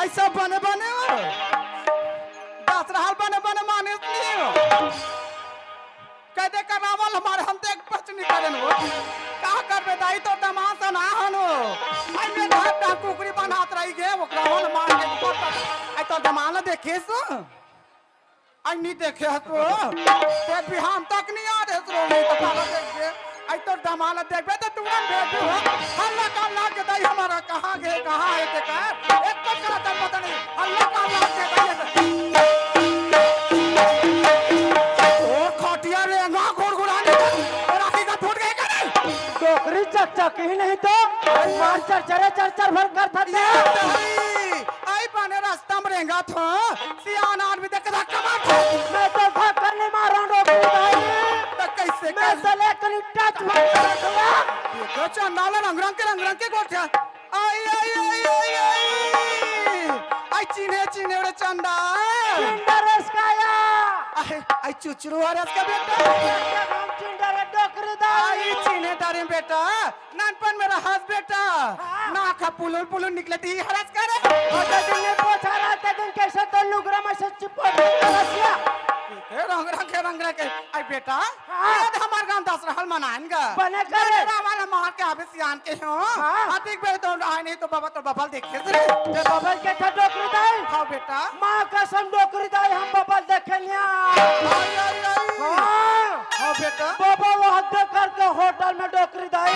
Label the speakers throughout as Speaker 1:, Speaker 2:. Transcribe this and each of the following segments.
Speaker 1: ऐसा बने बने हो दस रहल बने बने माने नहीं हो कहते करावल हमारे हम देख पच नहीं करें हो का करबे दाई तो तमाशा ना हनो आई में घाट दा कुकरी बनात रही गे ओकरावल मार के पता आई तो जमाना देखे सो आई नहीं देखे हतो ते बिहान तक नहीं आ रे सो नहीं तो पाला देख गे आई तो जमाना देखबे तो तुरंत भेज हो हल्ला का ला के दाई हमारा कहां गे कहां है ते का एक तो करा था पता नहीं हल्ला का ला के दाई
Speaker 2: डोकरी चकचक ही नहीं तो मार चरचरे चरचर भर कर थते
Speaker 1: आई पाने रास्ता में रहेगा तो सियान आदमी देख धक्का मार
Speaker 2: मैं तो धक्का नहीं मार रहा डोकरी भाई
Speaker 1: तो कैसे
Speaker 2: मैं तो लेकर टच मार रहा
Speaker 1: देखो चंदाला रंग रंग के गोठा आई आई आई आई आई आई चीने रे चंदा
Speaker 2: चिंडरस काया
Speaker 1: आई चुचरू हरस का बेटा
Speaker 2: चिंडर डोकरी दाई
Speaker 1: आई चीने दारे बेटा नानपन मेरा हंस बेटा ना खा पुलुल पुलुल निकले थी हरस करे
Speaker 2: और दिन ने पोछा रहा था दिन कैसे तो लुगरा में से चिपक रसिया
Speaker 1: रंग के आई बेटा ये हमार गांव दस रहल मनाएंगा
Speaker 2: बने करे
Speaker 1: वाला मार के आवे सियान के हो अतिक बे तो आए नहीं तो बाबा तो बबल देखे रे
Speaker 2: ये बबल के था डोकरी दाई
Speaker 1: हां बेटा
Speaker 2: मां कसम डोकरी दाई हम बबल देखलिया
Speaker 1: आई आई आई हां बेटा
Speaker 2: बाबा वो हद करके होटल में डोकरी दाई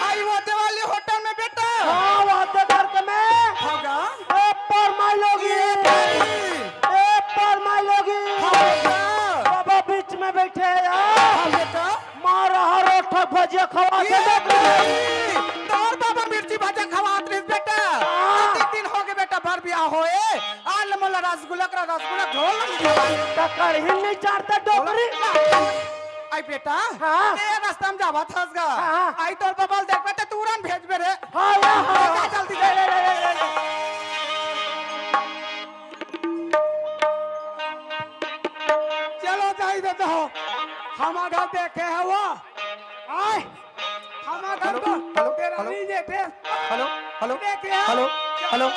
Speaker 1: आई वो देवाली होटल में बेटा
Speaker 2: हां वो हद करके मैं
Speaker 1: होगा
Speaker 2: ए पर माई लोगी ए पर माई लोगी बाबा बीच में बैठे यार
Speaker 1: बेटा
Speaker 2: मार हर रोटा भजिया खवा के
Speaker 1: तोर बाबा मिर्ची भजा खवात रे बेटा एक दिन हो गए बेटा भर बियाह होए आल मोला रसगुल्ला झोल
Speaker 2: टक्कर ही नहीं चाहता डोकरी
Speaker 1: आई बेटा
Speaker 2: हाँ।
Speaker 1: ए रास्ता में जावा थसगा
Speaker 2: हाँ।
Speaker 1: आई तोर बबल देख बेटा तुरंत भेजबे रे
Speaker 2: हां
Speaker 1: जा जल्दी ले चलो जाई देता हो हमारा घर देखे है वो आए हमारा घर को तेरा नहीं देखे हेलो हेलो देखे हेलो हेलो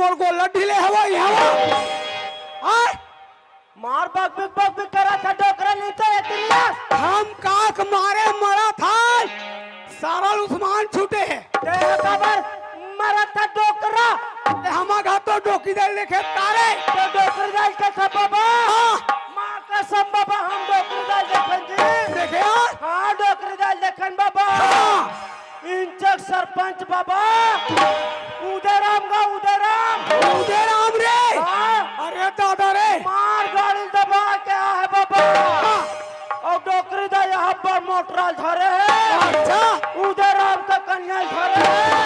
Speaker 1: मोर गोला ढीले हवा
Speaker 2: मार बग बग करा था डोकरा नहीं तो इतना
Speaker 1: हम काक मारे मरा था सारा उस्मान छूटे
Speaker 2: खबर मरा था डोकरा
Speaker 1: हमारा तो डोकी दल लेके तारे
Speaker 2: तो डोकरी दाल के था बाबा मां कसम बाबा हम डोकरी दाल देखन जी
Speaker 1: देखे
Speaker 2: हां डोकरी दाल देखन बाबा इंचक सरपंच बाबा उदयराम
Speaker 1: रे अरे दादा रे
Speaker 2: मार गाड़ी दबा के है बाबा और डोकरी दा यहाँ पर मोटराल धरे है
Speaker 1: अच्छा
Speaker 2: उदयराम का कन्या धरे है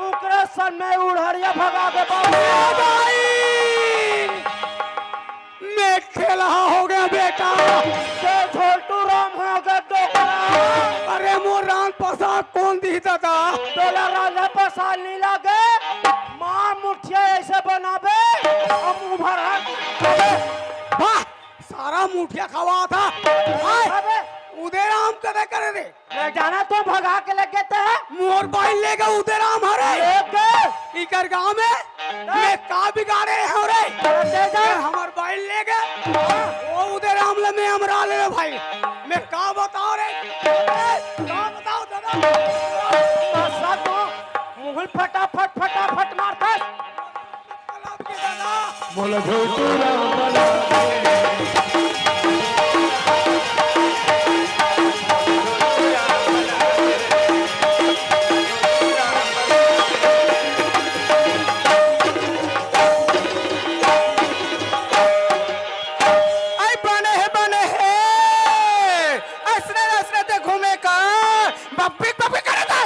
Speaker 2: उकरे सन में उड़हरिया भगा के बाबा
Speaker 1: मैं खेला हो गया बेटा
Speaker 2: तो छोटू राम हो गया डोकरा
Speaker 1: अरे मोर राम प्रसाद कौन दी दादा
Speaker 2: तोला राजा प्रसाद नहीं लगे मार मुठिया ऐसे बनाबे हम उभर
Speaker 1: वाह सारा मुठिया खवा था उदयराम कदे करे रे
Speaker 2: मैं जाना तो भगा के लगे थे
Speaker 1: मोर बाइल लेगा उदयराम हरे
Speaker 2: लेके
Speaker 1: इकर गांव में
Speaker 3: मैं का बिगाड़े हो रे
Speaker 2: दे जा।
Speaker 3: हमार बैल ले गए वो उधर हमले में हमरा ले भाई मैं का बताओ रे का बताओ दादा
Speaker 2: ऐसा तो मुंह फटाफट फटाफट मारता है।
Speaker 3: तालाब के दादा
Speaker 4: बोला झूठू राम बोला
Speaker 1: आई बने है असरे ते घूमे का बप्पी बप्पी करे था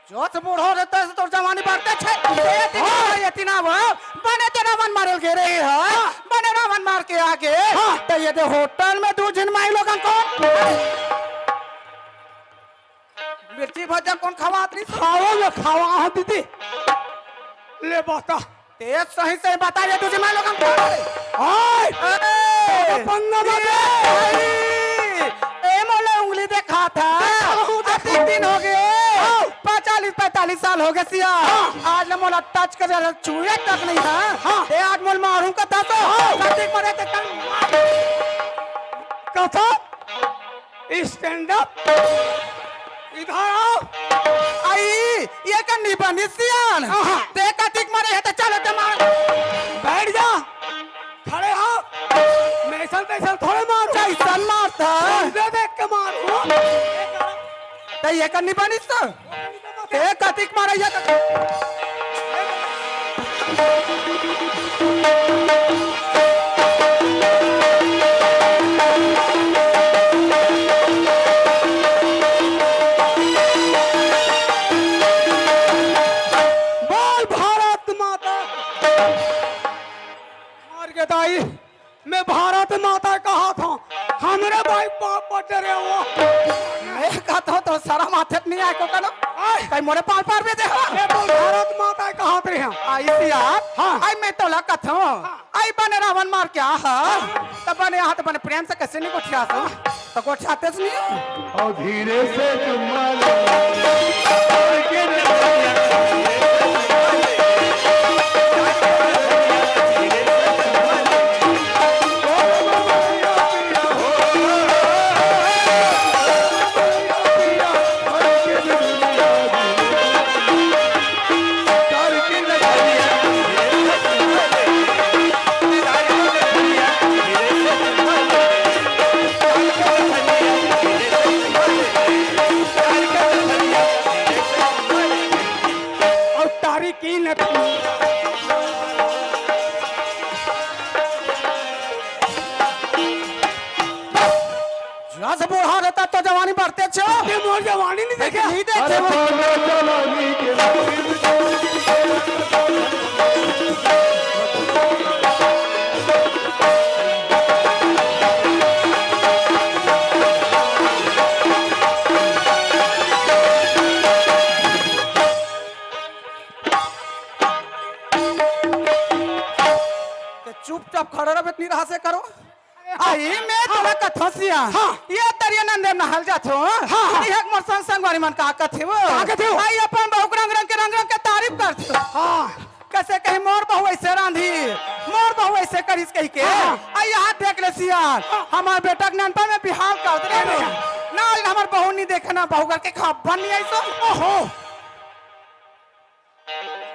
Speaker 1: जो से बूढ़ हो रहता है तो जवानी बढ़ते छे ये तीना वो बने ते रावण मारल के रही है बने रावण मार के आके तो ये दे होटल में दो जन माई लोगन कौन मिर्ची भजा कौन खवात रही
Speaker 3: खाओ ना खावा हाँ दीदी ले बता
Speaker 1: ते सही से बता ये तुझे माई लोगन कौन
Speaker 3: आय
Speaker 1: ए
Speaker 3: पंगा मत
Speaker 1: ए मोले उंगली देखा था 3 दिन हो गए 45 साल हो गए सिया आज ले मोला टच कर छुए तक नहीं था ए आज मोल मारूं का था तो काटिक मरे ते
Speaker 3: कथा स्टैंड अप इधर आओ
Speaker 1: आई ये कन्नी बनी सियान ते काटिक मरे है तो चलो ते मार
Speaker 3: बैठ जा खड़े हो मैं ऐसा थोड़े मारू
Speaker 1: कैसन मारता
Speaker 3: दे देख के मारू
Speaker 1: ते ये कन्नी बनी तो ते काटिक मारे या
Speaker 3: बोल भारत माता मार के दाई मैं भारत माता कहा था हमरे भाई बाप बटे वो
Speaker 1: मैं कहता हूं तो सारा माथे नहीं आए को कनो कई मोरे पार पार में देखो
Speaker 3: ये बोल भारत माता कहा थे हम
Speaker 1: आई सिया
Speaker 3: हाँ।
Speaker 1: आई मैं तो लकत हूं आई बने रावण मार के आहा तब बने यहाँ तो बने प्रेम से कैसे नहीं गोठिया तो गोठियाते से नहीं
Speaker 4: और धीरे से चुम्मा लो
Speaker 3: और तारीखी न
Speaker 1: जहाँ से बूढ़ा रहता तो जवानी बढ़ते छो
Speaker 3: ये मोर जवानी नहीं देखे
Speaker 1: नहीं देखे
Speaker 4: अरे
Speaker 1: वो।
Speaker 4: बोलो जवानी के
Speaker 1: तो चुपचाप खड़ा रहो इतनी राह से करो आई मैं तोला कथसिया ये तरिया नंदे नहल जाथो ये एक मोर संग संग वाली मन का कथे वो
Speaker 3: कथे वो?
Speaker 1: आई अपन बहु रंग के तारीफ करथो
Speaker 3: हाँ
Speaker 1: कैसे कहीं मोर बहु ऐसे रांधी मोर बहु ऐसे करिस कही के आई हाथ देख ले सियान हमार बेटा के ननपा में बिहार कर दे ना हमार बहू नहीं देखना बहू करके खबर नहीं आई सो
Speaker 3: ओहो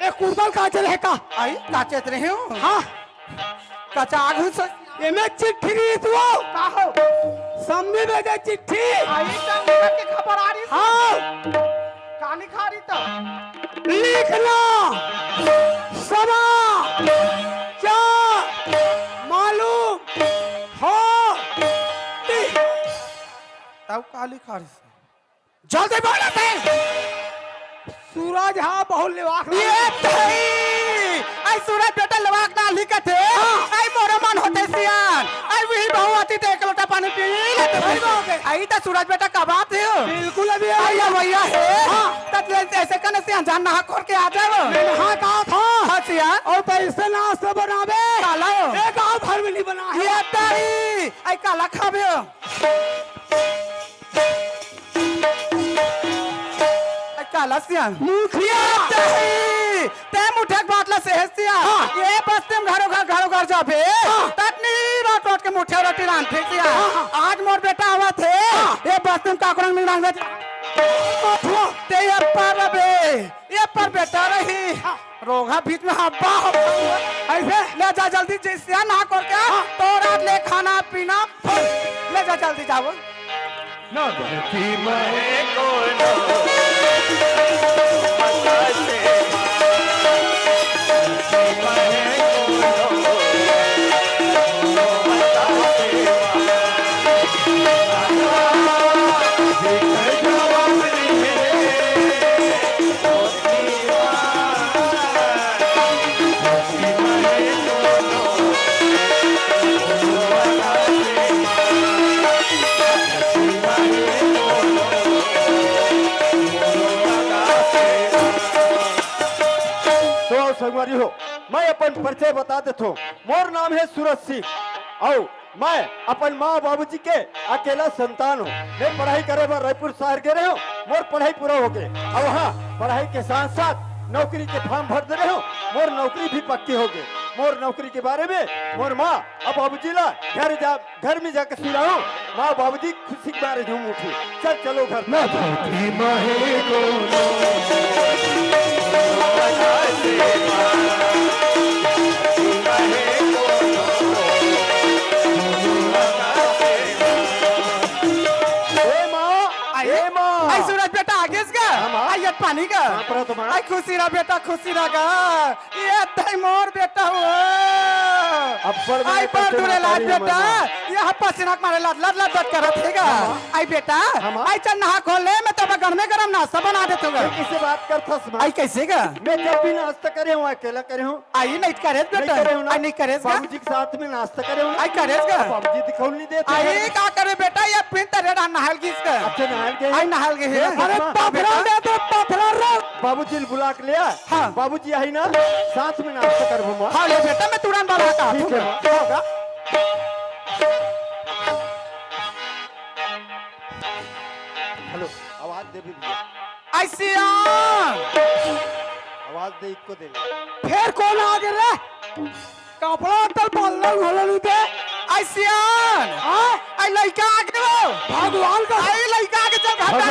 Speaker 3: एक कुर्बान का चले का
Speaker 1: आई काचेत रहे हो
Speaker 3: हाँ
Speaker 1: कचा आगु से
Speaker 3: ये मैं चिट्ठी ली तू
Speaker 1: का हो
Speaker 3: सम्मी भेजे चिट्ठी
Speaker 1: आई चंदीगढ़ की खबर आ रही
Speaker 3: हाँ
Speaker 1: काली खा रही तो
Speaker 3: लिखना समा चार मालूम हो
Speaker 1: तब काली खा रही जल्दी बोला थे
Speaker 3: सूरज हाँ बहुत लेवाक
Speaker 1: ये तई आई सूरज बेटा लवाक ना लिखत है आई मोरा मन होते सियान आई वही बहु आती थे एक लोटा पानी पी लेते भाई बाबे आई तो सूरज बेटा का बात है
Speaker 3: बिल्कुल अभी
Speaker 1: आई या भैया है तब ऐसे करने सियान जान नहा खोल के आ जाओ
Speaker 3: मैंने हाँ कहा था
Speaker 1: हाँ सियान
Speaker 3: और पैसे नाश्ता बनावे
Speaker 1: काला
Speaker 3: एक गाँव भर में नहीं बना है
Speaker 1: ये तई आई काला खाबे काला सियान
Speaker 3: मुखिया
Speaker 1: तई ते मुठे बाटला से हेसिया ये बस्ती में घरों घर जाबे ततनी रोट रोट के मुठे रोटी रान फेसिया आज मोर बेटा आवा थे ये बस्ती में काकुरंग में रंग ते ये पर बेटा रही रोगा बीच में हब्बा ऐसे ले जा जल्दी जैसे ना करके तो रात ले खाना पीना ले जा जल्दी जाओ
Speaker 4: न धरती महे कोनो आकाशे धरती महे कोनो संगवारी हो मैं अपन परिचय बता देता हूँ। मोर नाम है सूरज सिंह और मैं अपन माँ बाबूजी के अकेला संतान हूँ। मैं पढ़ाई करे बार रायपुर शहर गए रहे हो। मोर पढ़ाई पूरा हो गए और वहाँ पढ़ाई के साथ साथ नौकरी के फॉर्म भर दे रहे हो। मोर नौकरी भी पक्की हो गई। मोर नौकरी के बारे में मोर माँ और बाबूजी ला घर में जाकर सुना हूँ। माँ बाबूजी खुशी के बारे झूम उठी। चलो घर
Speaker 1: सूरज बेटा आगे आई पानी का आई खुशी रहा बेटा खुशी रहा ये दई मोर बेटा हो आई पर तुरे लाज बेटा ये पसीना मारे लाज लाज लाज करत हैगा आई बेटा आई चल नहा खोल ले मैं तब घर में गरम नाश्ता बना देता हूँ।
Speaker 2: किसे बात करथस
Speaker 1: आई कैसे गा
Speaker 2: मैं जब भी नाश्ता करे हूँ अकेला करे हूँ।
Speaker 1: आई नहीं करे बेटा आई नहीं करे
Speaker 2: बाबूजी के साथ में नाश्ता करे हूँ।
Speaker 1: आई करे
Speaker 2: बाबूजी दिखाऊ नहीं देते।
Speaker 1: आई का करे बेटा ये पिन तरे नहाल की इसका
Speaker 2: अच्छा नहाल गए
Speaker 1: आई नहाल गए
Speaker 2: अरे
Speaker 1: पापड़ा दे तो पापड़ा रे
Speaker 2: बाबूजी बुला के लिया।
Speaker 1: हाँ।
Speaker 2: बाबूजी आई ना साथ में नाश्ता कर घूमा।
Speaker 1: हाँ ले बेटा मैं तुरंत बाबा का
Speaker 2: ठीक है
Speaker 1: होगा
Speaker 2: हेलो आवाज दे भी
Speaker 1: ऐसिया
Speaker 2: आवाज दे इको दे
Speaker 1: फिर कौन आ गया रे कपड़ा तल पल्ला घोलनु दे ऐसियान हां आई लइका आ गयो भगवान का आई लइका के चल घाटा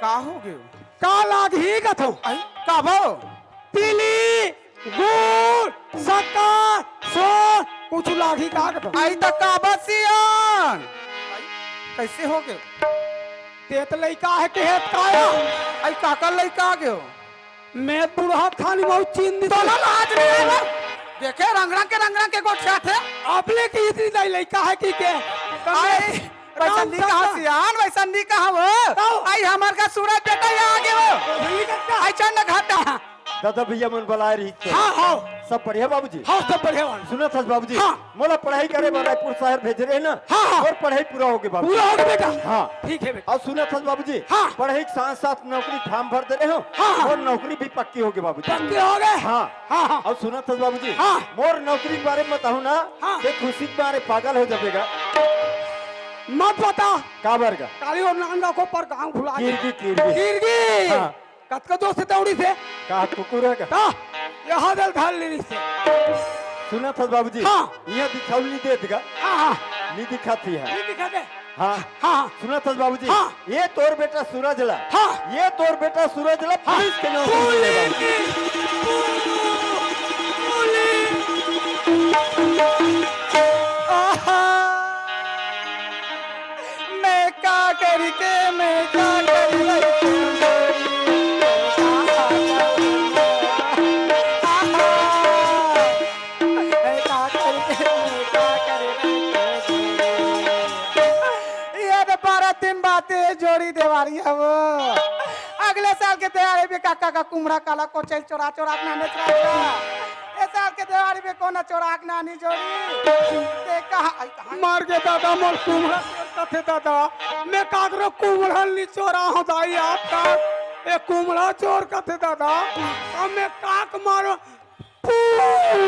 Speaker 1: का हो गयो का लाग ही का थो आई का भो पीली गुड़ शक्कर सो कुछ लाग ही का थो आई त का बसियान कैसे हो गयो तेत लइका है के हेत काया आई काका लइका गयो मैं बुढ़ा खानी बहुत चिंदी तो ना लाज नहीं आला देखे रंगरा के गोठा थे आपले की इतनी दई लइका है की के आई वैसंदी कहाँ सियान वैसंदी कहाँ वो आई हमार का सूरज बेटा यहाँ आगे वो आई चंद घाटा
Speaker 2: दादा भैया मन बुला रही थी।
Speaker 1: हाँ हाँ
Speaker 2: सब बढ़िया बाबूजी
Speaker 1: हाँ सब बढ़िया
Speaker 2: सुना था बाबूजी
Speaker 1: हाँ।
Speaker 2: मोला पढ़ाई करे रायपुर शहर भेज रहे ना।
Speaker 1: हाँ।
Speaker 2: और पढ़ाई पूरा हो गया बाबू
Speaker 1: पूरा हो गया बेटा
Speaker 2: हाँ
Speaker 1: ठीक है बेटा
Speaker 2: और सुना था बाबूजी
Speaker 1: हाँ।
Speaker 2: पढ़ाई के साथ साथ नौकरी फॉर्म भर दे रहे हो।
Speaker 1: हाँ।
Speaker 2: और नौकरी भी पक्की हो गई बाबूजी
Speaker 1: पक्के हो गए
Speaker 2: हाँ
Speaker 1: हाँ हाँ
Speaker 2: और सुना था बाबूजी
Speaker 1: हाँ।
Speaker 2: मोर नौकरी के बारे में बताऊँ ना
Speaker 1: हाँ।
Speaker 2: ये खुशी के बारे पागल हो जाएगा
Speaker 1: मत बता
Speaker 2: काबर का
Speaker 1: काली और नांगा को पर गांव खुला
Speaker 2: कीर्गी
Speaker 1: गिरगी
Speaker 2: हाँ।
Speaker 1: कतका दोस्त दौड़ी से
Speaker 2: कहा कुकुर है का
Speaker 1: ता यहाँ दल धाल ली से
Speaker 2: सुना था बाबूजी
Speaker 1: हाँ।
Speaker 2: यह दिखाऊ नहीं देगा
Speaker 1: हाँ हाँ
Speaker 2: नहीं दिखाती है
Speaker 1: ये दिखा दे
Speaker 2: हाँ
Speaker 1: हाँ
Speaker 2: सुना था बाबूजी
Speaker 1: हाँ।
Speaker 2: ये तोर बेटा सूरज ला
Speaker 1: हाँ।
Speaker 2: ये तोर बेटा सूरज ला पुलिस के नौकरी मिले बाबूजी।
Speaker 1: मैं का करके मैं का जोड़ी देवारी है वो अगले साल के तैयारी में काका का कुमड़ा काला कोचल चोरा चोरा नाने चोरा इस साल के दिवाली में कौन चोरा नानी जोड़ी मार के दादा मोर कुमड़ा
Speaker 3: कथे दादा मैं कागरो कुमड़ा नी चोरा हूं दाई आपका ए कुमड़ा चोर कथे दादा अब मैं काक मारो पू, पू,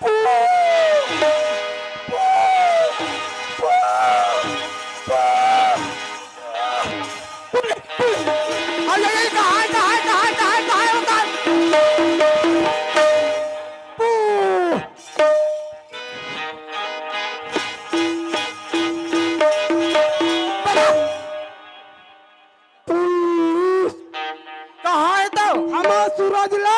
Speaker 3: पू, पू, पू। आई कहाँ पू
Speaker 1: कहाँ है तो
Speaker 3: हमार सूरज ला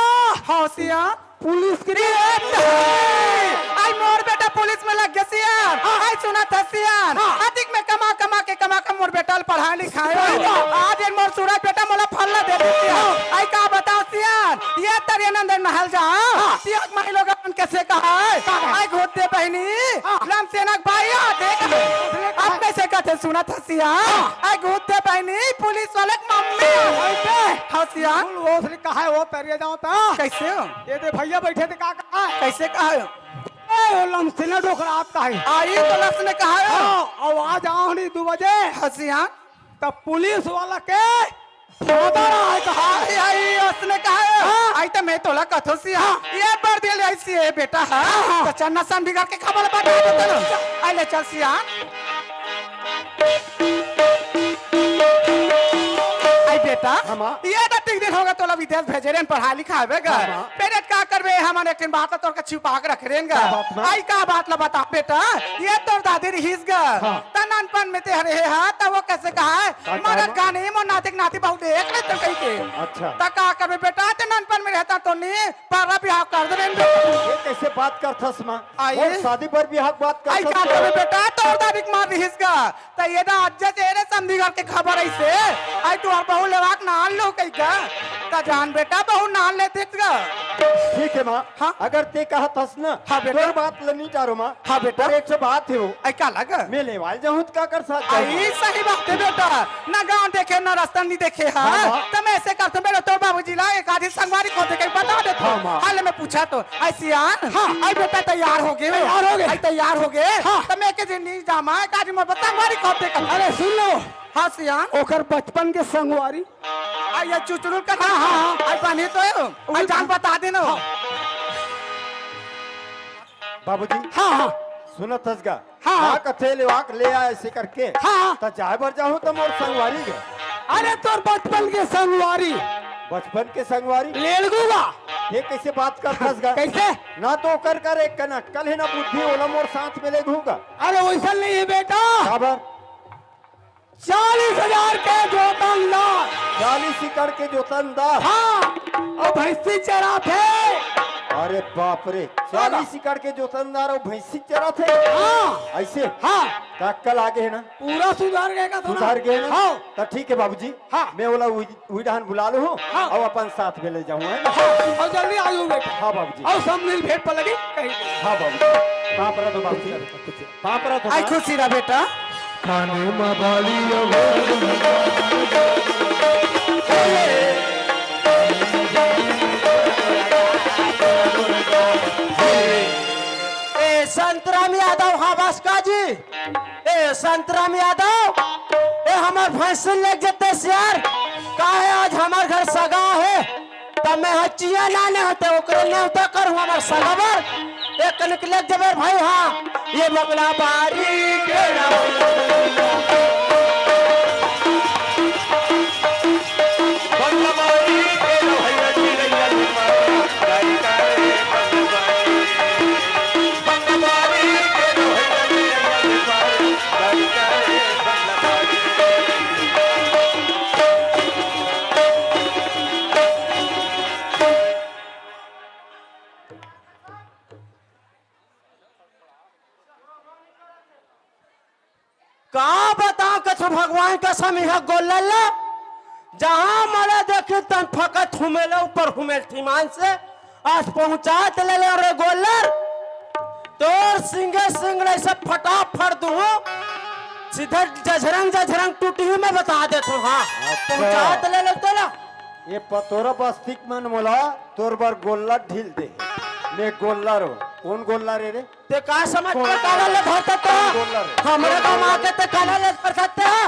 Speaker 1: हौसिया
Speaker 3: पुलिस की
Speaker 1: आई मोर बेटा पुलिस में लग गया सियार आई सुना था सियार अधिक में कमा के मोर बेटा पढ़ाई लिखाई आज इन मोर सूरज बेटा मोला फल दे देती है आई का बताओ सियार ये तेरे नंदन महल जा सियार माई लोग कैसे कहा है आई घोट दे बहनी राम सेनक भाई देख अब कैसे कहते सुना था सियार आई घोट दे बहनी पुलिस वाले मम्मी हाँ सियार
Speaker 3: वो उसने कहा है वो तरिया जाओ ता
Speaker 1: कैसे हो
Speaker 3: ये दे भैया बैठे थे का कहा है
Speaker 1: कैसे कहा हो
Speaker 3: ए वो लमसिना डोकरा आपका है
Speaker 1: आई तो लक्ष्य ने कहा है
Speaker 3: आवाज आओ नहीं 2 बजे
Speaker 1: हसिया
Speaker 3: तब पुलिस वाला के फादर आए कहा
Speaker 1: आई आई उसने कहा है आई तो मैं तोला कथो सिया ये पर दिल ऐसी है बेटा है तो चन्ना सन बिगाड़ के खबर बता दे तो आई ले चल सिया आई बेटा
Speaker 4: हमा
Speaker 1: ये तो ठीक दिन होगा तोला विदेश भेजे रेन पढ़ाई लिखाई बेगा
Speaker 4: हमा
Speaker 1: पेरेट का करबे हमन एक दिन बात तो का छिपा के रख रेन गा आई का बात ला बता बेटा ये तोर दादी रहीस गा तननपन में ते हरे हा त वो कैसे कहा है मरद गाने मो नातिक नाती बहुत देख ले तो कहीं के
Speaker 4: अच्छा
Speaker 1: त का करबे बेटा तननपन में रहता तो नहीं पर ब्याह कर दे रेन
Speaker 4: ये कैसे बात करथस मां
Speaker 1: आई।
Speaker 4: और शादी पर बियाह बात
Speaker 1: आई का
Speaker 4: करथस
Speaker 1: करबे बेटा तोर दादी मार रहीस गा त ये ना आज तेरे समझी घर के खबर ऐसे आई तू और बहु लेवाक नाल लो कहीं का त जान बेटा बहु नाल ले देख गा
Speaker 4: ठीक है मां
Speaker 1: हाँ।
Speaker 4: अगर ते कहत हस ना
Speaker 1: हाँ बेटा।
Speaker 4: तोर बात लनी चारो मां
Speaker 1: हाँ बेटा।
Speaker 4: और एक सौ बात है वो
Speaker 1: आई का लगा
Speaker 4: मैं लेवाल जाऊं तो का कर सकता
Speaker 1: आई सही बात है बेटा ना गांव देखे ना रास्ता नहीं देखे
Speaker 4: हाँ,
Speaker 1: हाँ
Speaker 4: हाँ।
Speaker 1: तो मैं ऐसे करता मेरे तो बाबूजी ला एक आधी संगवारी को देखे बता देता
Speaker 4: हाँ, माँ।
Speaker 1: हाल में पूछा तो आई सियान हाँ आई बेटा तैयार हो गए आई तैयार हो गए
Speaker 3: हाँ।
Speaker 1: तो मैं के दिन नहीं जामा एक आधी में संगवारी को देखे
Speaker 3: अरे सुन लो
Speaker 1: हाँ सियान
Speaker 3: ओकर बचपन के संगवारी
Speaker 1: आई ये चुचुरुल का हाँ हाँ आई बनी तो आई जान बता देना
Speaker 4: बाबूजी
Speaker 3: हाँ हाँ
Speaker 4: सुनत हसगा
Speaker 3: हाँ।
Speaker 4: हाँ कथे लेवाक ले आए ऐसे करके
Speaker 3: हाँ।
Speaker 4: त चाहे बर जाऊं तो मोर संगवारी गे
Speaker 3: अरे तोर बचपन के संगवारी
Speaker 4: बचपन के संगवारी
Speaker 3: लेलगूगा
Speaker 4: ये कैसे बात करथस गा
Speaker 3: कैसे
Speaker 4: ना तो कर एक कना कल है ना बुद्धि ओला मोर साथ में ले घूगा
Speaker 3: अरे वैसा नहीं है बेटा
Speaker 4: खबर
Speaker 3: 40,000 के जोतनदार
Speaker 4: 40 एकड़ के जोतनदार
Speaker 3: हाँ और भैंसी चरा थे
Speaker 4: अरे बाप रे 40 एकड़ के जोतनदार और भैंसी चरा थे
Speaker 3: हाँ
Speaker 4: ऐसे
Speaker 3: हाँ
Speaker 4: का कल आगे है ना
Speaker 3: पूरा सुधार गएगा तो
Speaker 4: सुधार गए ना
Speaker 3: हाँ
Speaker 4: तो ठीक है बाबूजी
Speaker 3: हाँ।
Speaker 4: मैं ओला उड़ान बुला लो हूँ
Speaker 3: हाँ।
Speaker 4: और अपन साथ में ले जाऊँ
Speaker 3: हाँ, और जल्दी आ जाओ बेटा
Speaker 4: हाँ बाबूजी
Speaker 3: और सब मिल भेंट पर लगी कहीं
Speaker 4: हाँ बाबूजी वहाँ पर तो बाबूजी वहाँ पर तो
Speaker 1: आई खुशी रहा बेटा
Speaker 2: ए संतराम यादव हाँ बासका जी ए संतराम यादव ए हमार भैंसी ले जते यार का है आज हमार घर सगा है तब मैं हचिया लाने होते ओकरे नेवता करूँ हमार सगा बर एक निकले जबर भाई हाँ ये बगला बारी के का बताओ कछु भगवान का समीह गोल्ला जहां मरे देखे तन फकत हुमेले ऊपर हुमेल ठिमान से आज पहुंचा ले रे गोल्लर तोर सिंगे सिंगड़े से फटाफट दू सीधे जझरंग टूटी हुई मैं बता देता हूँ हाँ
Speaker 4: अच्छा।
Speaker 2: पहुंचा ले तोला
Speaker 4: ये पतोरा बस्तिक मन मोला तोर बार गोल्ला ढील दे मैं गोल्ला रो कौन गोल्ला रे रे
Speaker 2: ते का समझ के काला ले धरता
Speaker 4: बोल रहा
Speaker 2: तो हमरे गांव आके ते काला ले कर सकते हो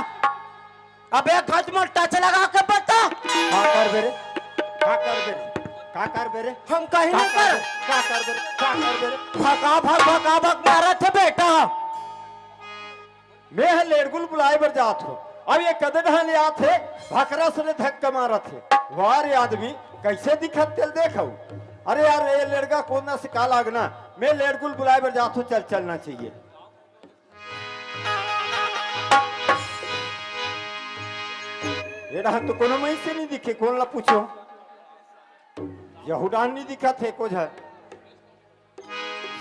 Speaker 2: अब एक हाथ में टच लगा के बता
Speaker 4: का कर बेरे का कर बेरे का कर बेरे
Speaker 2: हम कहीं नहीं कर
Speaker 4: का कर बेरे का कर बेरे
Speaker 2: भगा भग मारा थे बेटा
Speaker 4: मैं है लेड़गुल बुलाए बर जात हो अब ये कदर हले आथे भकरा से धक्का मारा थे वाह रे आदमी कैसे दिखत तेल देखो अरे यार ये लड़का कौन ना सिका लागना मैं लेड़गुल बुलाए बर जात हो चल चलना चाहिए ये रहा तो कोनो मई से नहीं दिखे कौन ला पूछो यहूदान नहीं दिखा थे कुछ है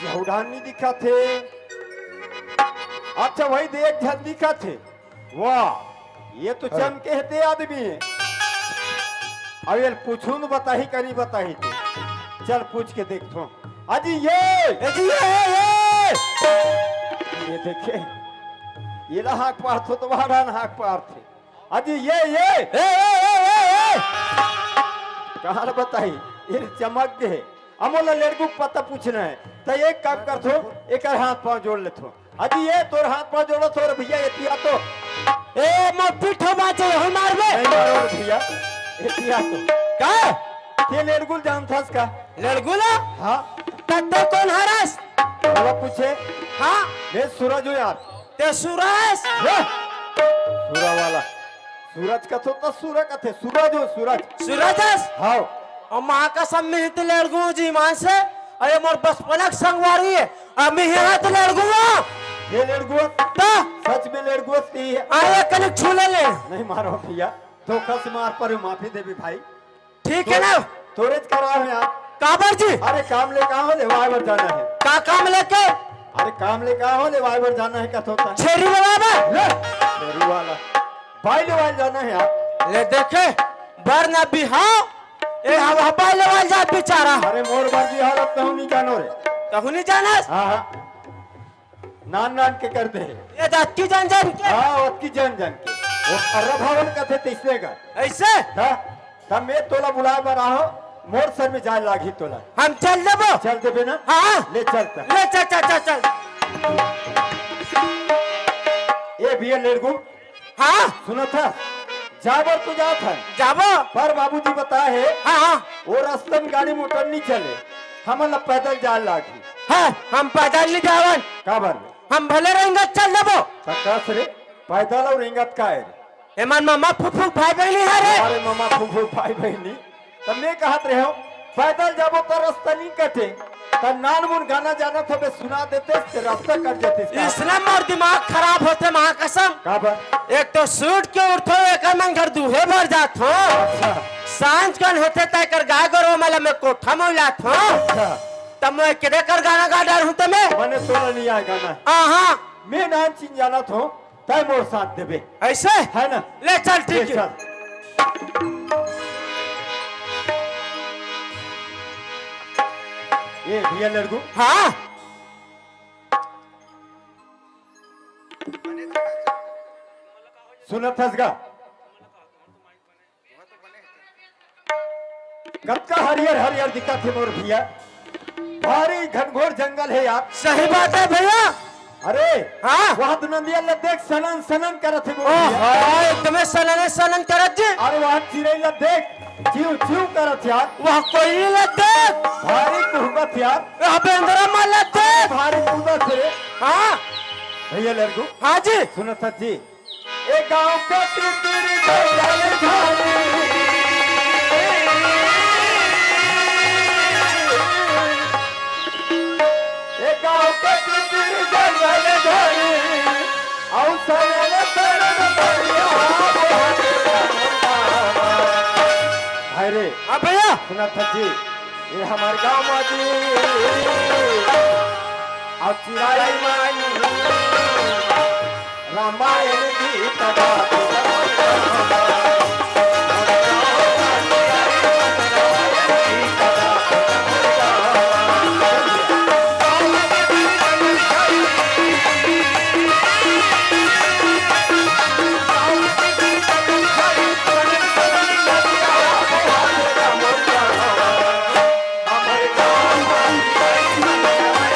Speaker 4: यहूदान नहीं दिखा थे अच्छा भाई देख झल दिखा थे वाह ये तो चमके हेते आदमी है अब ये पूछू न बताही करी बताही थे चल पूछ के देखो अजी ये देखे ये ला हाक पार तो तुम्हारा ना हाक पार थे अजी ये कहा बताई ये चमक गए अमोला लड़कू पता पूछना है तो एक काम कर थो एक हाथ पांव जोड़ ले थो अजी ये तोर हाथ पांव जोड़ो तोर भैया एतिया तो
Speaker 2: ए मैं पीठो बाचे हम मारबे
Speaker 4: नहीं मारो भैया एतिया तो
Speaker 2: का
Speaker 4: ये लड़कुल जान था इसका
Speaker 2: लड़गुला
Speaker 4: हाँ
Speaker 2: तत्ते कौन हरस
Speaker 4: वो पूछे
Speaker 2: हां
Speaker 4: ये सूरज हो यार
Speaker 2: ते सूरज
Speaker 4: सूरा वाला सूरज का तो सूरज का थे सूरज हो सूरज
Speaker 2: सूरजस
Speaker 4: हाँ
Speaker 2: और मां का सम्मिहित लड़गु जी मान से अरे मोर बचपनक संगवारी है अमी हाथ लड़गुआ
Speaker 4: ये लड़कुआ
Speaker 2: तो
Speaker 4: सच में लड़कुआ थी है
Speaker 2: आए कल छूले ले
Speaker 4: नहीं मारो भैया धोखा से मार पर माफी देवी भाई
Speaker 2: ठीक है ना
Speaker 4: स्टोरेज करा है आप
Speaker 2: काबर जी
Speaker 4: अरे काम ले कहाँ हो ले वाइबर जाना है
Speaker 2: का काम लेके
Speaker 4: अरे काम ले कहाँ हो ले वाइबर जाना है क्या होता है
Speaker 2: छेरी में बाबा
Speaker 4: ले शेरू वाला भाई ले वाइल जाना है आप
Speaker 2: ले देखे बरना बिहाव ए हवा पाई लेवल जा बेचारा
Speaker 4: अरे मोर बाजी हालत तो नहीं जानो रे
Speaker 2: कहू नहीं जानस
Speaker 4: हाँ हाँ नान नान के करते हैं
Speaker 2: ये जात की जान जान के
Speaker 4: हाँ वत की जन जन के वो अर्रा भावन कथे तीसरे का
Speaker 2: ऐसे
Speaker 4: तब मैं तोला बुला बर रहा मोर सर में जाए लागी तोला
Speaker 2: हम चल देबो
Speaker 4: चल दे ना
Speaker 2: हाँ
Speaker 4: ले चलता
Speaker 2: ले चल चल चल चल
Speaker 4: ये भी लड़कू
Speaker 2: हाँ
Speaker 4: सुना था जाबर तो जा था
Speaker 2: जाबो
Speaker 4: पर बाबूजी बताए है
Speaker 2: हाँ हाँ
Speaker 4: वो रास्ते में गाड़ी मोटर नहीं चले हम ला पैदल जाए लागी
Speaker 2: हाँ हम पैदल नहीं जावन
Speaker 4: काबर
Speaker 2: हम भले रहेंगे चल देबो
Speaker 4: पक्कास रे पैदल और रिंगत का है
Speaker 2: एमन मामा फुफू भाई बहनी है रे
Speaker 4: अरे मामा फूफू भाई बहनी तब मैं कहत रहे हो पैदल जाबो तो रास्ता नहीं कटे तब नान मुन गाना जाना था बे सुना देते ते रास्ता कट देते
Speaker 2: इस्लाम और दिमाग खराब होते मां कसम
Speaker 4: काबर
Speaker 2: एक तो सूट के उठो एक मन घर दूहे भर जात हो
Speaker 4: अच्छा
Speaker 2: सांझ कन होते तय कर गाय गरो मला में कोठा में लात हो
Speaker 4: अच्छा
Speaker 2: तब मैं किधर कर गाना गा डाल हूं तमे
Speaker 4: मैंने तोला नहीं आया गाना
Speaker 2: हाँ
Speaker 4: मैं नाम चिन जाना था तय मोर साथ देबे
Speaker 2: ऐसे
Speaker 4: है ना
Speaker 2: ले चल ठीक
Speaker 4: ले
Speaker 2: है
Speaker 4: चल ये भैया लड़कू
Speaker 2: हाँ
Speaker 4: सुनत हसगा कब का हरियर हरियर दिखा थे मोर भैया भारी घनघोर जंगल है यार
Speaker 2: सही बात है भैया
Speaker 4: अरे
Speaker 2: हाँ
Speaker 4: वहाँ तो नंदिया ले देख सनन सनन करत है मोर
Speaker 2: ओ
Speaker 4: भैया
Speaker 2: हाय तुम्हें सलन सलन करत जी
Speaker 4: अरे वहाँ चिड़ै ले देख चिव चिव करत यार
Speaker 2: वह कोई नहीं लगते
Speaker 4: भारी कुहबत यार
Speaker 2: वह बेंद्रा मार लगते
Speaker 4: भारी कुहबत रे
Speaker 2: हाँ
Speaker 4: भैया लड़कू
Speaker 2: हाँ जी
Speaker 4: सुनत हस जी एक गांव के तिरतिरी जंगल झाड़ी एक गांव के तिरतिरी जंगल झाड़ी आउ सनन सनन बढ़िया भाई रे
Speaker 2: हाँ भैया
Speaker 4: सुना था जी ये हमारे गांव में जी अब चिराई मानी रामायण गीत गाते हमारे गांव में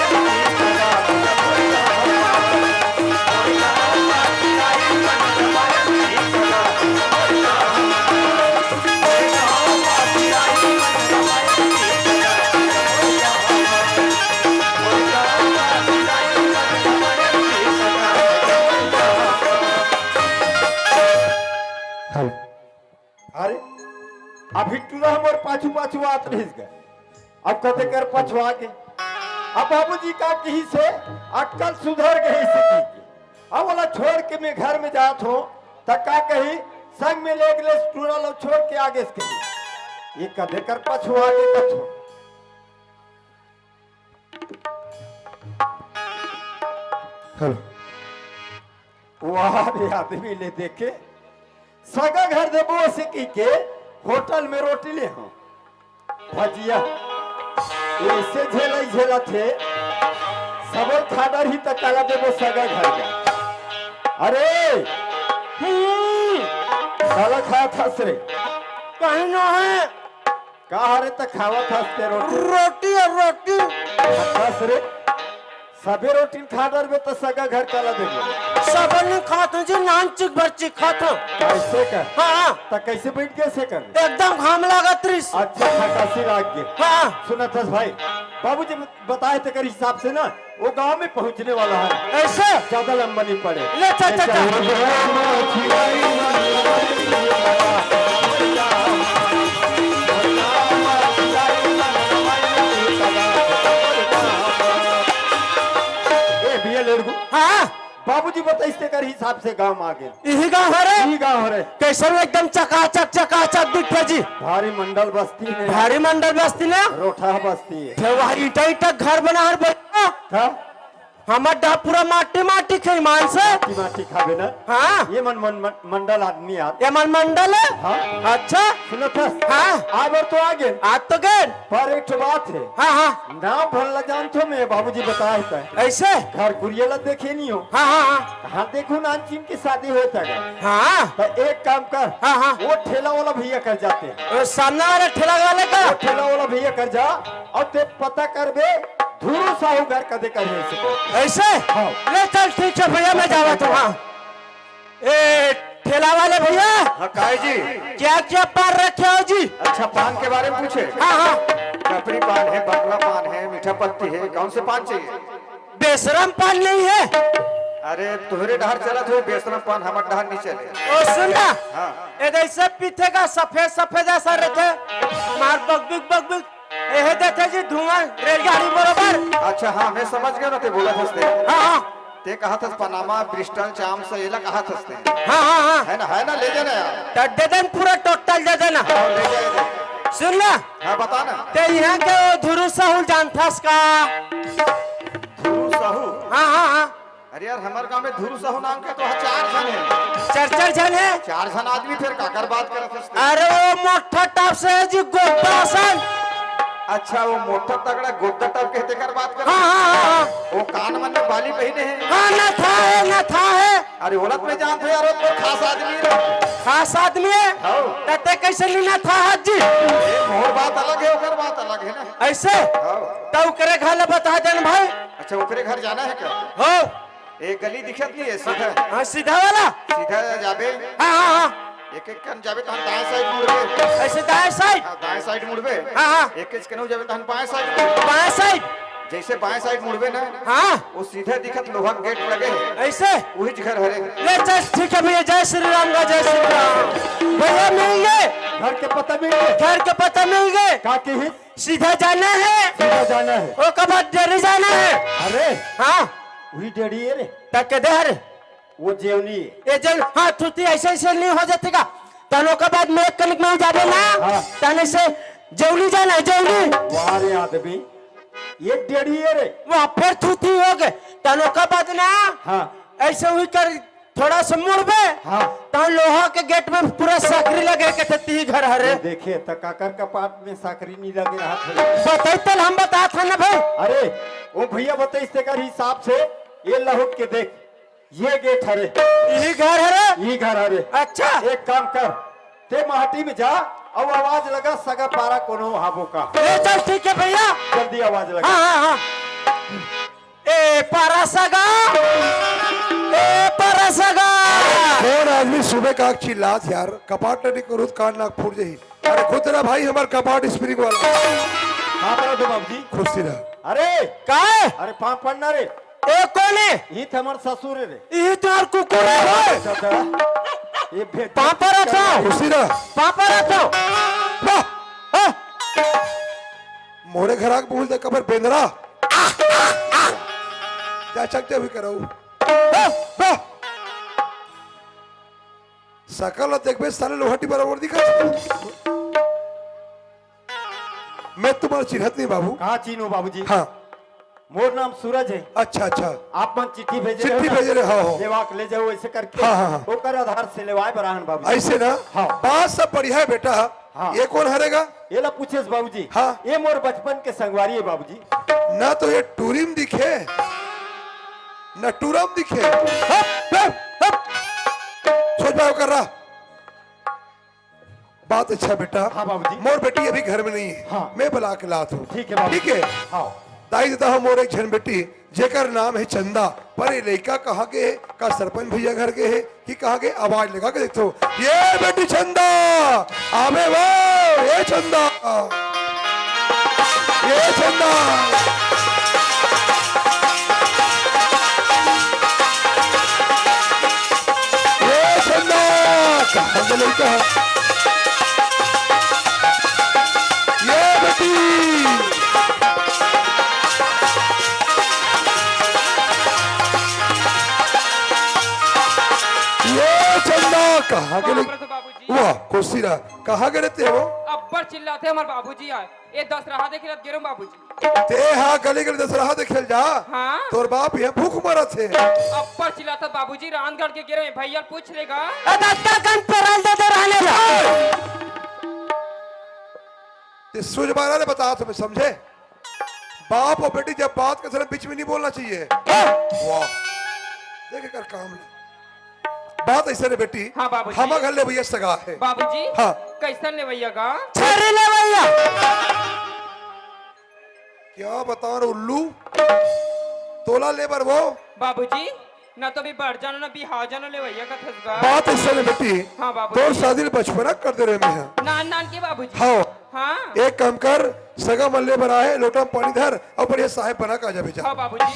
Speaker 4: अभी टूरा हमर पाछू पाछू आत रह गए। अब कते कर पछुआ के अब बाबूजी का कही से अक्कल सुधर गई से अब वाला छोड़ के मैं घर में जात हो तक का कही संग में ले गले टूरा लो छोड़ के आगे से कही ये कदे कर पछुआ के कथो हेलो वाह रे आदमी ले देखे सगा घर देबो से की के होटल में रोटी ले हो भजिया ऐसे झेला थे सबल खादर ही तक काला देबो सगा घर का अरे काला खाया था रे
Speaker 2: कहीं ना है
Speaker 4: कहा रे तक खावा था ते रोटी
Speaker 2: रोटी और रोटी
Speaker 4: बस रे सबे रोटी खादर में तो सगा घर काला देबो
Speaker 2: सबन ने खात जी नान चिक बर्ची खात
Speaker 4: कैसे कर
Speaker 2: हाँ
Speaker 4: तो कैसे बैठ कैसे कर
Speaker 2: एकदम घाम लागत रिस
Speaker 4: अच्छा खटासी राग के
Speaker 2: हाँ
Speaker 4: सुना था भाई बाबूजी बताए थे कर हिसाब से ना वो गांव में पहुंचने वाला है
Speaker 2: ऐसे
Speaker 4: ज्यादा लंबा नहीं पड़े
Speaker 2: ले चा
Speaker 4: ए बिया लड़कू
Speaker 2: हाँ
Speaker 4: बाबूजी बताइए कर हिसाब से गांव आ गए
Speaker 2: यही गाँव है रे
Speaker 4: यही गांव है
Speaker 2: कैसे एकदम चकाचक दिखे जी
Speaker 4: भारी मंडल बस्ती है
Speaker 2: भारी मंडल बस्ती ने
Speaker 4: रोठा बस्ती है
Speaker 2: फिर वहाँ ईटा घर बना हर बैठा
Speaker 4: था
Speaker 2: हमार डा पूरा माटी खे मान से
Speaker 4: माटी खावे ना
Speaker 2: हाँ
Speaker 4: ये मंडल आदमी आते
Speaker 2: ये मन मंडल है
Speaker 4: हाँ
Speaker 2: अच्छा
Speaker 4: सुनो था
Speaker 2: हाँ
Speaker 4: आज और तो आ गए
Speaker 2: आज तो गए
Speaker 4: पर एक ठो बात है
Speaker 2: हाँ हाँ
Speaker 4: नाम भरला जानतो मैं बाबूजी बताया था
Speaker 2: ऐसे
Speaker 4: घर गुरियाला देखे नहीं हो
Speaker 2: हाँ हाँ हाँ
Speaker 4: कहाँ देखो नानचीन की शादी होता है
Speaker 2: हाँ
Speaker 4: तो एक काम कर
Speaker 2: हाँ हाँ
Speaker 4: वो ठेला वाला भैया कर जाते हैं
Speaker 2: वो सामने वाले ठेला वाले का
Speaker 4: वो ठेला वाला भैया कर जा और ते पता कर बे धूरू साहू घर कदे कर
Speaker 2: ऐसे
Speaker 4: हाँ।
Speaker 2: ले चल ठीक है भैया मैं जावा तो हाँ ए ठेला वाले भैया
Speaker 4: हाँ काय जी
Speaker 2: क्या क्या पार रखे हो जी
Speaker 4: अच्छा पान के बारे में पूछे
Speaker 2: हाँ हाँ
Speaker 4: कपड़ी पान है बंगला पान है मीठा पत्ती है कौन से पान चाहिए
Speaker 2: बेशरम पान नहीं है
Speaker 4: अरे तुम्हारे डहर चला तो बेसरम पान हमारे डहर नहीं चले
Speaker 2: ओ सुनना
Speaker 4: हाँ
Speaker 2: ऐसे पीछे का सफेद ऐसा रहते मार बगबिग एहे देते जी धुआं रेलगाड़ी बरोबर
Speaker 5: अच्छा हाँ मैं समझ गया ना ते बोला थसते
Speaker 2: हाँ हाँ
Speaker 5: ते कहा था पनामा ब्रिस्टल चाम से ये कहा थसते
Speaker 2: हाँ हाँ हाँ
Speaker 5: है ना ले जाना यार
Speaker 2: तो दे देन पूरा टोटल दे देना
Speaker 5: हाँ, ले जाए
Speaker 2: सुन ना
Speaker 5: हाँ बता ना
Speaker 2: ते यहाँ के वो धुरु साहुल जानता का
Speaker 5: धुरु साहू
Speaker 2: हाँ हाँ हाँ
Speaker 5: अरे यार हमारे गांव में धुरु साहू नाम के तो 4 जन है
Speaker 2: चर्चा जन है
Speaker 5: 4 जन आदमी फिर काकर बात कर थसते
Speaker 2: अरे वो मोटा टाप से है जी गोटा सन
Speaker 5: अच्छा वो मोटा तगड़ा गोदा टाइप कहते कर बात कर
Speaker 2: हाँ हाँ हाँ
Speaker 5: वो कान मन में बाली पहने हैं
Speaker 2: हाँ न था है
Speaker 5: अरे ओलत में जानते यार वो तो खास आदमी है
Speaker 2: खास आदमी है
Speaker 5: हाँ
Speaker 2: तते कैसे लीना था हाजी
Speaker 5: और बात अलग है ओकर बात अलग है ना
Speaker 2: ऐसे
Speaker 5: हाँ
Speaker 2: तो करे खाले बता देन भाई
Speaker 5: अच्छा ओकरे घर जाना है क्या
Speaker 2: हो
Speaker 5: एक गली दिखत नहीं है सीधा
Speaker 2: हाँ सीधा वाला
Speaker 5: सीधा जाबे
Speaker 2: हाँ हाँ हाँ
Speaker 5: एक कन जाबे तो हम दाएं साइड मुड़बे
Speaker 2: ऐसे दाएं साइड
Speaker 5: दाएं साइड मुड़बे
Speaker 2: हाँ हाँ
Speaker 5: एक कनु जाबे तो हम बाएं साइड
Speaker 2: बाएं साइड
Speaker 5: जैसे बाएं साइड मुड़बे ना
Speaker 2: हाँ
Speaker 5: वो सीधा दिखत लोहा के गेट लगे है
Speaker 2: ऐसे
Speaker 5: वही घर हरे
Speaker 2: ले चल ठीक है भैया जय श्री राम का जय श्री राम भैया मिल गए
Speaker 4: घर के पता मिल गए
Speaker 2: घर के पता मिल गए
Speaker 4: का के ही
Speaker 2: सीधा जाना है
Speaker 4: सीधा जाना है
Speaker 2: वो कब डेरी जाना है
Speaker 4: अरे
Speaker 2: हाँ
Speaker 4: वही डेढ़ी है रे
Speaker 2: तक के दे हरे
Speaker 4: वो जेवनी है
Speaker 2: ये जल हाँ थुती ऐसे नहीं हो जाती का तनों के बाद मेरे कनिक में जाने ना
Speaker 4: हाँ।
Speaker 2: तने से जौली जाना है जौली
Speaker 4: वहाँ रे आदमी ये डेढ़ी है रे
Speaker 2: वहाँ फिर थुती हो गए तनों के बाद ना
Speaker 4: हाँ
Speaker 2: ऐसे हुई कर थोड़ा सा मुड़बे
Speaker 4: हाँ
Speaker 2: तो लोहा के गेट में पूरा साकरी लगे के ती घर हरे
Speaker 4: देखे तो काकर का पाट में साकरी नहीं लगे रहा था
Speaker 2: बताई तल हम बता था ना भाई
Speaker 4: अरे वो भैया बताइए से कर हिसाब से ये लहुट के देख ये गेट हरे
Speaker 2: यही घर हरे
Speaker 4: ये घर हरे
Speaker 2: अच्छा
Speaker 4: एक काम कर ते माटी में जा अब आवाज लगा सगा पारा कोनो हाबो का
Speaker 2: ले चल ठीक है भैया
Speaker 4: जल्दी आवाज लगा
Speaker 2: हाँ हाँ हाँ ए पारा सगा ए पारा सगा
Speaker 6: कौन आदमी सुबह का चिल्लात यार कपाट नहीं करूँ कान नाक फूट जाही अरे खुद ना भाई हमार कपाट स्प्रिंग वाला
Speaker 4: हाँ बोलो तो बाबूजी
Speaker 6: खुशी रहा
Speaker 4: अरे
Speaker 2: का है
Speaker 4: अरे पाँव पड़ना रे
Speaker 2: ए कौन है
Speaker 4: ये थे हमारे ससुर रे
Speaker 2: ये तुम्हार कुकुर है
Speaker 4: चाचा, ये भेद
Speaker 2: पापा रखो
Speaker 6: खुशी रहा
Speaker 2: पापा रखो
Speaker 6: खुराक भूल दे कबर बेंदरा जा सकते भी करो सकल देखबे साले लोहाटी बराबर दिखा मैं तुम्हारा चिन्हत नहीं बाबू
Speaker 4: कहाँ चीनू बाबूजी?
Speaker 6: हाँ
Speaker 4: मोर नाम सूरज है।
Speaker 6: अच्छा अच्छा
Speaker 4: आप मन चिट्ठी भेजे
Speaker 6: चिट्ठी भेजे रहे हो
Speaker 4: लेवाक ले जाओ ऐसे करके।
Speaker 6: हाँ, हाँ, हाँ।
Speaker 4: ओकर आधार से लेवाए बराहन बाबूजी।
Speaker 6: ऐसे ना
Speaker 4: हाँ।
Speaker 6: बात सब बढ़िया है बेटा
Speaker 4: हाँ।
Speaker 6: ये कौन हरेगा
Speaker 4: ये ला पूछेस बाबूजी।
Speaker 6: हाँ।
Speaker 4: ये मोर बचपन के संगवारी है बाबूजी।
Speaker 6: ना तो ये टूरिम दिखे ना टूरम दिखे सोच पाओ कर रहा बात अच्छा बेटा
Speaker 4: हाँ बाबूजी।
Speaker 6: मोर बेटी अभी घर में नहीं है
Speaker 4: हाँ।
Speaker 6: मैं बुला के लात हूँ
Speaker 4: ठीक है बाबूजी।
Speaker 6: ठीक है
Speaker 4: हाँ।
Speaker 6: दाई देता हूँ मोर एक झन बेटी जेकर नाम है चंदा पर ये लड़का कहाँ के है का सरपंच भैया घर के है कि कहाँ के आवाज लगा के देखो ये बेटी चंदा आवे वो ये चंदा ये चंदा ये चंदा कहाँ के लड़का ये बेटी कहाँ के
Speaker 7: बाप रे तो बाबूजी
Speaker 6: वाह कुर्सी रहा कहाँ के रहते हो
Speaker 7: अब्बर चिल्लाते हमारे बाबूजी आए ये 10 रहा देखे रह गिरो बाबूजी
Speaker 6: ते हाँ गली गली दसरा देखे जा
Speaker 7: हाँ
Speaker 6: तोर बाप ये भूख मरा थे
Speaker 7: अब्बर चिल्लाता बाबूजी रानगढ़ के गिरो भैया पूछ लेगा
Speaker 6: ते सुजबारा ने बताया तुम्हें समझे बाप और बेटी जब बात के समय बीच में नहीं बोलना चाहिए वाह देखे कर काम ले बात ऐसे रे बेटी
Speaker 7: हाँ बाबूजी।
Speaker 6: हम घर ले भैया सगा है
Speaker 7: बाबूजी
Speaker 6: हाँ।
Speaker 7: कैसन ले भैया का
Speaker 6: क्या बता रहा उल्लू तोला लेबर वो
Speaker 7: बाबूजी ना तो भी बढ़ जानो ना बिहार जानो ले भैया का थसगा
Speaker 6: बात ऐसे रे बेटी
Speaker 7: हाँ बाबूजी।
Speaker 6: तोर शादी बचपना कर दे रहे मैं
Speaker 7: नान नान के बाबूजी
Speaker 6: हाँ
Speaker 7: हाँ
Speaker 6: एक काम कर सगा मल्ले बना है लोटा में पानी धर और बढ़िया साहेब बना का जा भेजा
Speaker 7: हाँ बाबूजी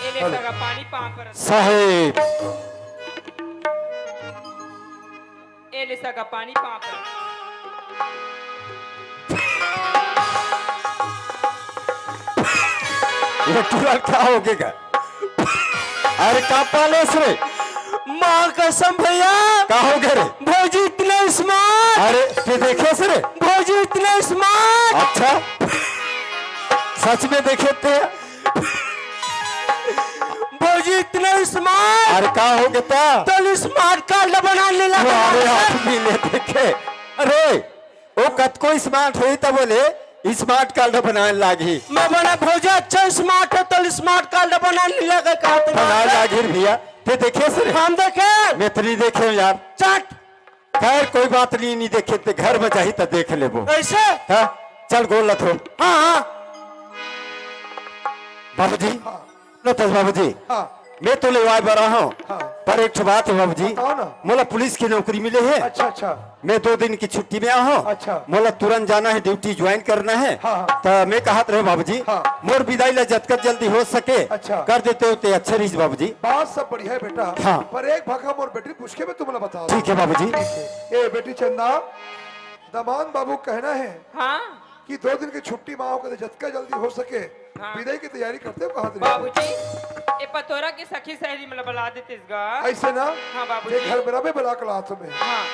Speaker 7: ये ले सगा पानी पाँव पर
Speaker 4: साहेब
Speaker 7: ये ले सगा पानी पाँव पर
Speaker 4: ये तुरंत क्या हो गया? अरे का पालेस रे?
Speaker 2: माँ कसम भैया
Speaker 4: का हो गया रे?
Speaker 2: भौजी इतने स्मार्ट
Speaker 4: अरे ते देखे से रे?
Speaker 2: भौजी इतने स्मार्ट
Speaker 4: अच्छा सच में देखे थे?
Speaker 2: भौजी इतने स्मार्ट
Speaker 4: अरे का हो गया?
Speaker 2: तो स्मार्ट कार्ड बनाने लगा
Speaker 4: अरे हाथ में ले देखे अरे वो कत को स्मार्ट हुई तब बोले स्मार्ट कार्ड बनाने लागी
Speaker 2: मैं बना भौजी अच्छा स्मार्ट है तो स्मार्ट कार्ड बनाने लगा कहा
Speaker 4: बनाने लागी भैया ते देखे से रे?
Speaker 2: हम देखे
Speaker 4: मैं तो नहीं देखे यार
Speaker 2: चट
Speaker 4: खैर कोई बात नहीं देखे ते घर में जाही तो देख ले वो
Speaker 2: ऐसे
Speaker 4: हाँ? चल गोल लथो
Speaker 2: हाँ हाँ
Speaker 4: बाबूजी नतस बाबूजी
Speaker 6: हाँ
Speaker 4: मैं तो ले आए बड़ा हूँ
Speaker 6: हाँ।
Speaker 4: पर एक ठो बात है बाबूजी
Speaker 6: बताओ ना।
Speaker 4: मोला पुलिस की नौकरी मिले है
Speaker 6: अच्छा अच्छा
Speaker 4: मैं 2 दिन की छुट्टी में आया हूँ
Speaker 6: अच्छा।
Speaker 4: मोला तुरंत जाना है ड्यूटी ज्वाइन करना है
Speaker 6: हाँ, हाँ।
Speaker 4: तो मैं कहत रहे बाबूजी
Speaker 6: हाँ।
Speaker 4: मोर विदाई ला जतकर जल्दी हो सके
Speaker 6: अच्छा।
Speaker 4: कर देते होते अच्छे रही बाबूजी
Speaker 6: बात सब बढ़िया है बेटा
Speaker 4: हाँ।
Speaker 6: पर एक भागा मोर बेटी पूछ के मैं तुम्हें बता
Speaker 4: ठीक है बाबूजी
Speaker 6: ए बेटी चंदा दमान बाबू कहना है
Speaker 7: हाँ
Speaker 6: कि 2 दिन की छुट्टी माओ के जतका जल्दी हो सके
Speaker 7: हाँ।
Speaker 6: विदाई की तैयारी करते हो कहाँ
Speaker 7: बाबूजी ये पतोरा के सखी सहेली मतलब बुला देते इसका
Speaker 6: ऐसे ना
Speaker 7: हाँ बाबूजी।
Speaker 6: ये घर मेरा भी बुला के ला तुम्हें
Speaker 7: हाँ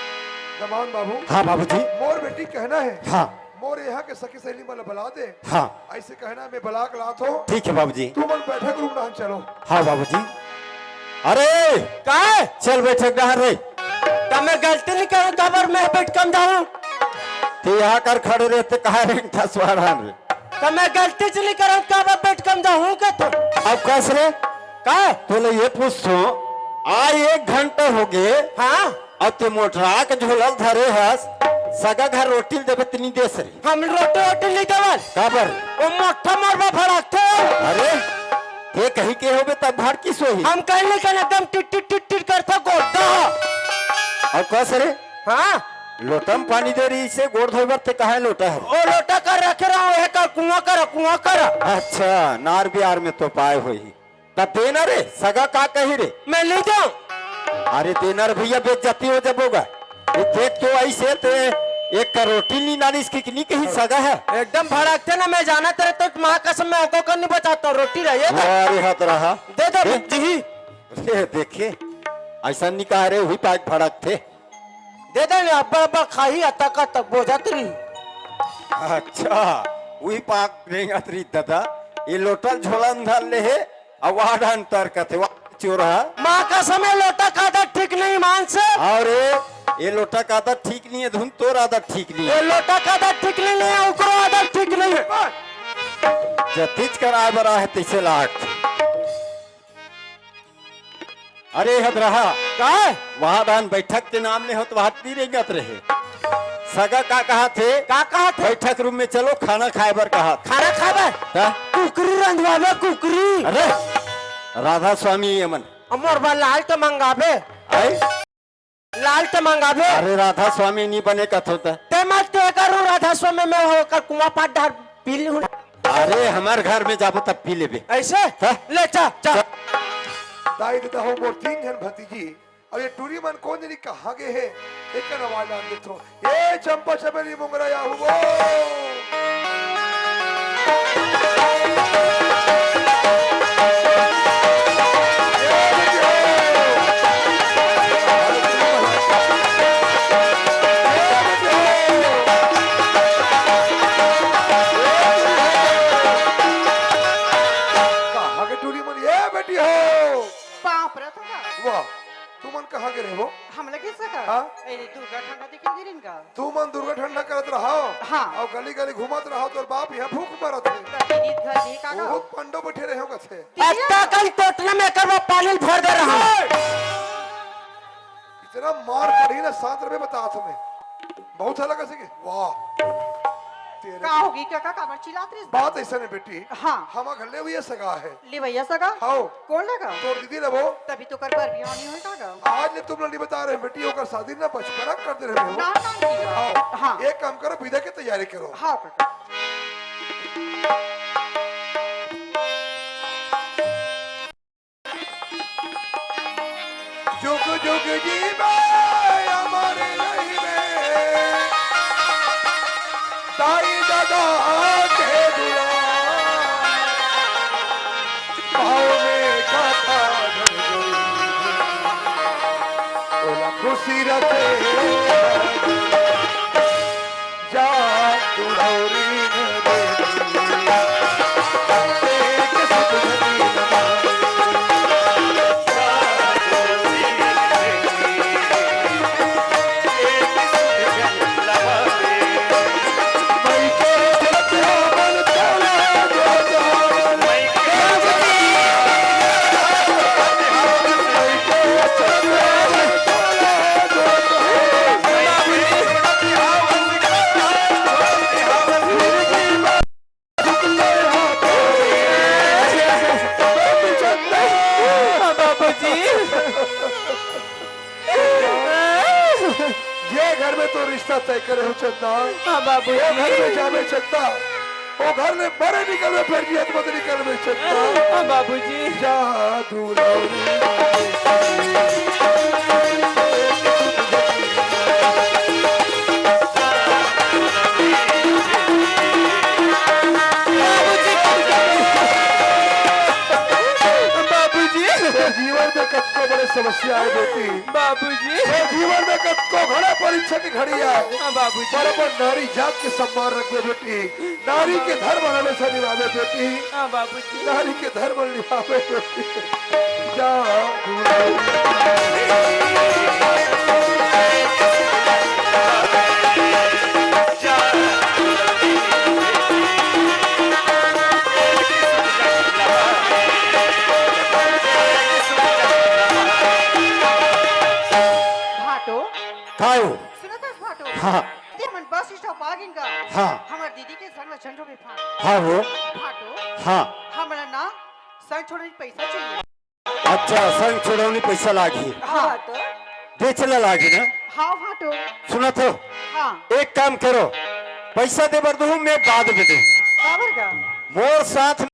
Speaker 6: दमान बाबू
Speaker 4: हाँ बाबूजी
Speaker 6: मोर बेटी कहना है
Speaker 4: हाँ
Speaker 6: मोर यहाँ के सखी सहेली मतलब बुला दे
Speaker 4: हाँ
Speaker 6: ऐसे कहना है मैं बुला के लात हो
Speaker 4: ठीक है बाबूजी
Speaker 6: तू मन बैठक रूम ना चलो
Speaker 4: हाँ बाबूजी अरे
Speaker 2: का है
Speaker 4: चल बैठक रहा रे
Speaker 2: तो मैं गलती नहीं करूँ खबर में बैठ कम जाऊँ
Speaker 4: तो यहाँ कर खड़े रहते कहा रे सवारान रे
Speaker 2: तो मैं गलती से नहीं करूँ खबर बैठ कम जाऊँ क्या तो
Speaker 4: अब कैसे रे
Speaker 2: का
Speaker 4: तो ये पूछो आ 1 घंटा हो गए
Speaker 2: हाँ
Speaker 4: अब ते मोटरा के झोलल धरे हस सगा घर रोटी देवे तनी देस रे
Speaker 2: हम रोटी रोटी नहीं देवल
Speaker 4: काबर
Speaker 2: वो मोटा मरबा फड़कते
Speaker 4: अरे ये कहीं के होबे तब भर की सोही
Speaker 2: हम कहने का एकदम टिट टिट टिट टिट करता गोटा
Speaker 4: और कैसे रे
Speaker 2: हाँ
Speaker 4: लोटम पानी दे रही से गोड़ धोबर ते कहा लोटा है
Speaker 2: वो लोटा कर रखे रहा हूँ कर कुआं कर
Speaker 4: अच्छा नार बिहार में तो पाए हुई तब देना रे सगा का कही रे।
Speaker 2: मैं ले जाऊं?
Speaker 4: अरे देना रे भैया, बेइज्जती हो जब होगा। ये देख तो ऐसे ते एक का रोटी ली नानी इसकी कितनी कहीं सगा है।
Speaker 2: एकदम भड़कते ना, मैं जाना तेरे तो माँ कसम मैं आपको कर नहीं बताता हूँ, रोटी रही
Speaker 4: अरे हाथ रहा
Speaker 2: दे दो जी।
Speaker 4: देखे ऐसा नहीं कहा रे, वही पाक भड़क थे।
Speaker 2: दे दे अब्बा अब्बा खाही अतक तक बोझा तेरी।
Speaker 4: अच्छा वही पाक देगा तेरी दादा। ये लोटल झोला अंधार ले है और वहाँ अंतर का थे चोरा।
Speaker 2: माँ कसम है लोटा का आदत ठीक नहीं मान से।
Speaker 4: और ये लोटा का आदत ठीक नहीं है, धुन तोर आदत ठीक नहीं
Speaker 2: ये
Speaker 4: है।
Speaker 2: लोटा का आदत ठीक नहीं है, उकरो आदत ठीक नहीं है।
Speaker 4: जतीज कराए बरा है तैसे लाट। अरे हद रहा
Speaker 2: का
Speaker 4: वहाँ दान बैठक के नाम ने हो तो वहाँ नहीं रेंगत रहे। सगा का कहा थे बैठक रूम में चलो खाना खाए बर कहा।
Speaker 2: खाना खाबे
Speaker 4: हाँ?
Speaker 2: कुकरी रंधवाबे कुकरी।
Speaker 4: अरे राधा स्वामी यमन
Speaker 2: अमर बा लाल तो मंगाबे,
Speaker 4: आई?
Speaker 2: लाल तो मंगाबे।
Speaker 4: अरे राधा स्वामी नहीं बने कथ होता।
Speaker 2: ते मत ते करूं राधा स्वामी में होकर कुआं पाट डाल पी लूं।
Speaker 4: अरे हमारे घर में जाबो तब पी लेबे।
Speaker 2: ऐसे
Speaker 4: हाँ?
Speaker 2: ले चा चा।
Speaker 6: दाई देता हो मोर 3 जन भतीजी। अब ये टूरी मन कौन जनी कहाँ गए है, एक का आवाज डाल देता हूँ। ये चंपा चमेली मोगरा या हुआ। कहाँ के टूरी मन ये बेटी हो।
Speaker 1: बाप रे थोड़ा
Speaker 6: वाह तू मन कहाँ के रहे हो।
Speaker 1: हम लगे सका
Speaker 6: हाँ?
Speaker 1: ए दुर्गा ठंडा दिखी गिरिन का
Speaker 6: तू मन दुर्गा ठंडा करत रहो।
Speaker 1: हाँ।
Speaker 6: और गली गली घूमत रहो तोर बाप यहाँ भूख मरत है।
Speaker 1: दीदी घर दी काका
Speaker 6: बहुत पंडो बैठे रहे हो कथे।
Speaker 2: अत्ता कल टोटला में करवा पानी भर दे रहा हूं।
Speaker 6: इतना मार पड़ी ना 7 रुपए बता तुम्हें बहुत अलग है के। वाह तेरे
Speaker 1: का होगी काका काबर चिल्लात रही
Speaker 6: बात ऐसा नहीं बेटी।
Speaker 1: हाँ
Speaker 6: हम घर ले हुई सगा है।
Speaker 1: ले भैया सगा
Speaker 6: हाओ
Speaker 1: कौन लगा
Speaker 6: तोर दीदी ले वो
Speaker 1: तभी तो कर पर बियाह नहीं होई काका
Speaker 6: आज ने तुम लोग नहीं बता रहे बेटी होकर शादी ना बचपना कर दे रहे हो।
Speaker 1: ना ना
Speaker 6: हाँ
Speaker 1: हाँ
Speaker 6: एक काम करो विदा की तैयारी करो।
Speaker 1: हाँ काका
Speaker 6: जुग जुग जीवे हमारे नहीं में ताई दादा के दुआ भाव में गाथा धर गई ओला खुशी रखे जा तुरौरी न दे एक सुख धरी न रिश्ता तय करे हो चंदा।
Speaker 2: हाँ बाबू
Speaker 6: वो घर में जावे चंदा, वो घर में बड़े निकल में फिर जियत मत निकल में चंदा।
Speaker 2: हाँ बाबूजी
Speaker 6: जा जीवन में कत्को बड़े समस्या है बेटी।
Speaker 2: बाबूजी
Speaker 6: जीवन में कत्को घड़ा परीक्षा की घड़ी है।
Speaker 2: हाँ बाबूजी
Speaker 6: पर अपन नारी जात के सम्मान रखे बेटी। नारी के धर्म हमेशा निभावे बेटी।
Speaker 2: हाँ बाबूजी
Speaker 6: नारी के धर्म निभावे बेटी। जा
Speaker 4: खाओ।
Speaker 1: सुनो तो भाटो
Speaker 4: हाँ
Speaker 1: ते मन बस स्टॉप आगिन का
Speaker 4: हाँ
Speaker 1: हमर दीदी के संग में झंडो भी फाट
Speaker 4: हाँ वो
Speaker 1: भाटो
Speaker 4: हाँ।
Speaker 1: हमरा ना संग छोड़ने पैसा चाहिए।
Speaker 4: अच्छा संग छोड़ौनी पैसा लागी
Speaker 1: हाँ तो
Speaker 4: बेचला लागी ना।
Speaker 1: हाँ भाटो
Speaker 4: सुना तो
Speaker 1: हाँ
Speaker 4: एक काम करो पैसा दे बर दूं मैं बाद में दूं।
Speaker 1: काबर का
Speaker 4: मोर साथ